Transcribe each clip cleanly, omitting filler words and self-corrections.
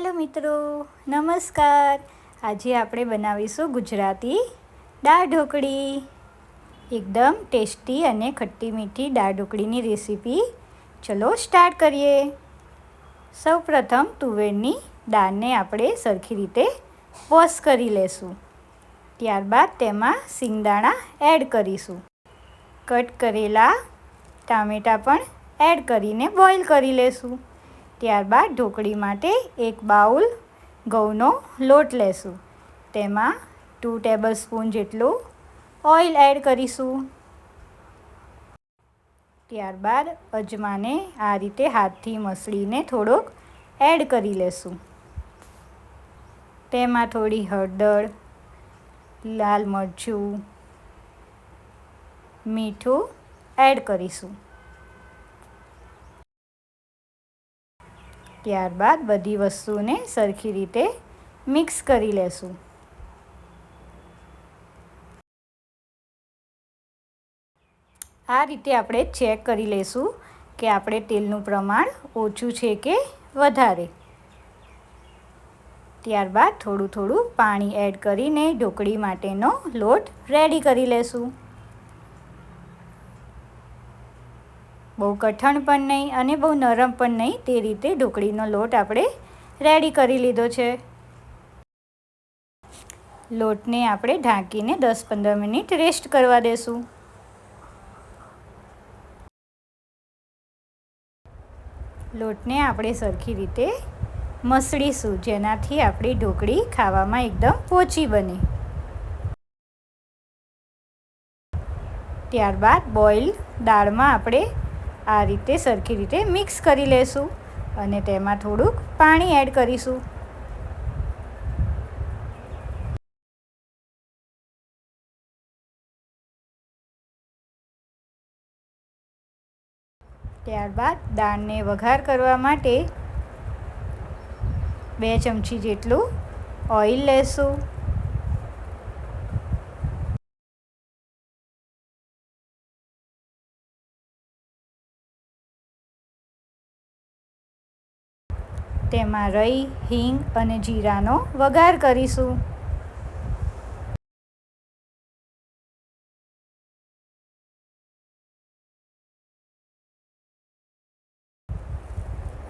Hello મિત્રો, નમસ્કાર. આજે આપણે બનાવીશું ગુજરાતી દાળ ઢોકળી. એકદમ ટેસ્ટી અને ખટ્ટી મીઠી દાળ ઢોકળીની રેસીપી. ચલો સ્ટાર્ટ કરીએ. સૌપ્રથમ તુવેરની દાળને આપણે સરખી રીતે વોશ કરી લેશું. ત્યારબાદ તેમાં સિંગદાણા એડ કરીશું. કટ કરેલા ટામેટાં પણ એડ કરીને બોઇલ કરી લેશું. ત્યારબાદ ઢોકળી માટે એક બાઉલ ઘઉંનો લોટ લેશું. તેમાં 2 ટેબલસ્પૂન જેટલું ઓઇલ એડ કરીશું. ત્યારબાદ અજમાને આ રીતે હાથથી મસળીને થોડોક એડ કરી લેશું. તેમાં થોડી હળદર, લાલ મરચું, મીઠું એડ કરીશું. ત્યારબાદ બધી વસ્તુને સરખી રીતે મિક્સ કરી લેશું. આ રીતે આપણે ચેક કરી લેશું કે આપણે તેલનું પ્રમાણ ઓછું છે કે વધારે. ત્યારબાદ થોડું થોડું પાણી એડ કરીને ઢોકળી માટેનો લોટ રેડી કરી લેશું. બહુ કઠણ પણ નહીં અને બહુ નરમ પણ નહીં, તે રીતે ઢોકળીનો લોટ આપણે રેડી કરી લીધો છે. લોટને આપણે ઢાંકીને 10-15 મિનિટ રેસ્ટ કરવા દેશું. લોટને આપણે સરખી રીતે મસળીશું, જેનાથી આપણી ઢોકળી ખાવામાં એકદમ પોચી બને. ત્યારબાદ બોઇલ દાળમાં આપણે આ રીતે સરખી રીતે મિક્સ કરી લેશું અને તેમાં થોડુંક પાણી એડ કરીશું. ત્યારબાદ દાળને વઘાર કરવા માટે 2 ચમચી જેટલું ઓઇલ લેશું. તેમાં રાઈ, હિંગ અને જીરાનો વઘાર કરીશું.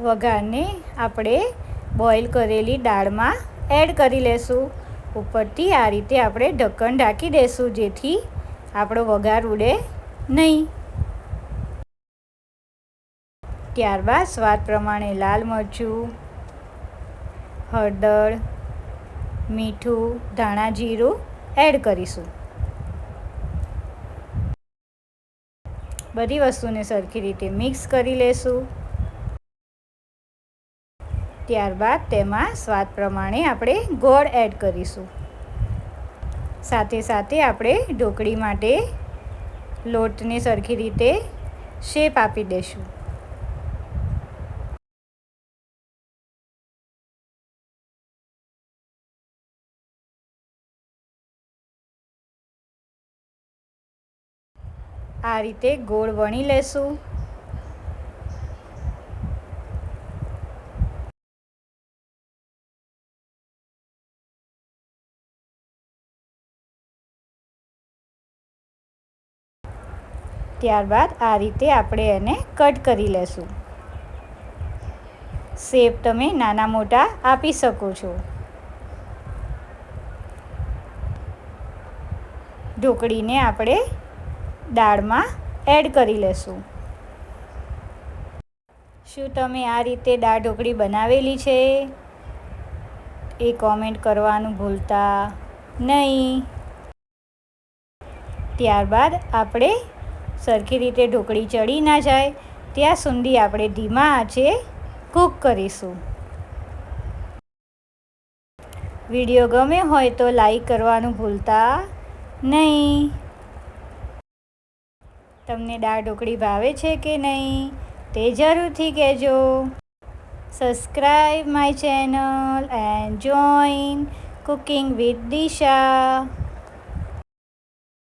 વઘારને આપણે બોઇલ કરેલી દાળમાં એડ કરી લેશું. ઉપરથી આ રીતે આપણે ઢક્કણ ઢાંકી દેશું, જેથી આપણો વઘાર ઉડે નહીં. ત્યારબાદ સ્વાદ પ્રમાણે લાલ મરચું, હળદર, મીઠું, ધાણા જીરું એડ કરીશું. બધી વસ્તુને સરખી રીતે મિક્સ કરી લેશું. ત્યારબાદ તેમાં સ્વાદ પ્રમાણે આપણે ગોળ એડ કરીશું. સાથે સાથે આપણે ઢોકળી માટે લોટને સરખી રીતે શેપ આપી દઈશું. આ રીતે ગોળ વણી લેશું. ત્યારબાદ આ રીતે આપણે એને કટ કરી લેશું. શેપ તમે નાના મોટા આપી શકો છો. ઢોકળીને આપણે દાળમાં એડ કરી લેશું. શું તમે આ રીતે દાળ ઢોકળી બનાવેલી છે? એ કોમેન્ટ કરવાનું ભૂલતા નહીં. ત્યારબાદ આપણે સરખી રીતે ઢોકળી ચડી ના જાય ત્યાં સુધી આપણે ધીમા આંચે કૂક કરીશું. વિડીયો ગમ્યો હોય તો લાઈક કરવાનું ભૂલતા નહીં. તમને દાળ ઢોકળી ભાવે છે કે નહીં તે જરૂરથી કહેજો. Subscribe my channel and join cooking with Disha.